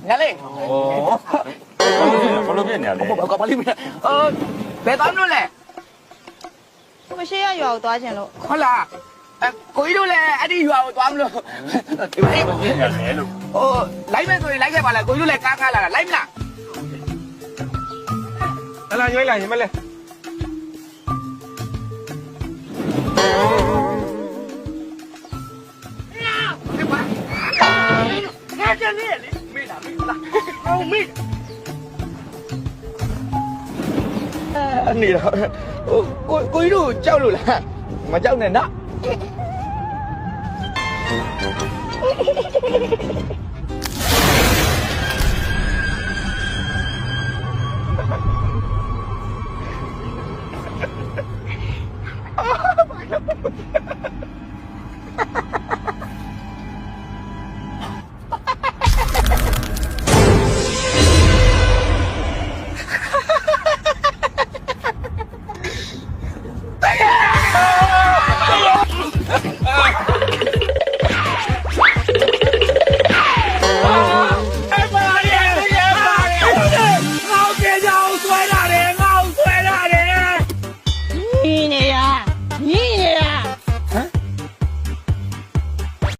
ငါလေး ဘလို့ဖြစ်နေရလဲ ဘောကပါလိမ့်မယ်ဘယ်သွားမလို့လဲ မရှိရရွာကိုသွားချင်လို့ ဟုတ်လားကိုကြီးတို့လည်းအဲ့ဒီရွာကိုသွားမလို့ဒီမလေး ဖြစ်နေလဲလို့ လိုက်မယ်ဆိုရင်လိုက်ခဲ့ပါလားကိုကြီးတို့လည်းကားလာတာလိုက်မလား လာရွေးလာရင်မလဲ ငါကျန်နေလေမေးတာအောင်မေးအနေတော့ကိုကြီးတို့ကြောက်လို့လားမကြောက်နဲ့နော်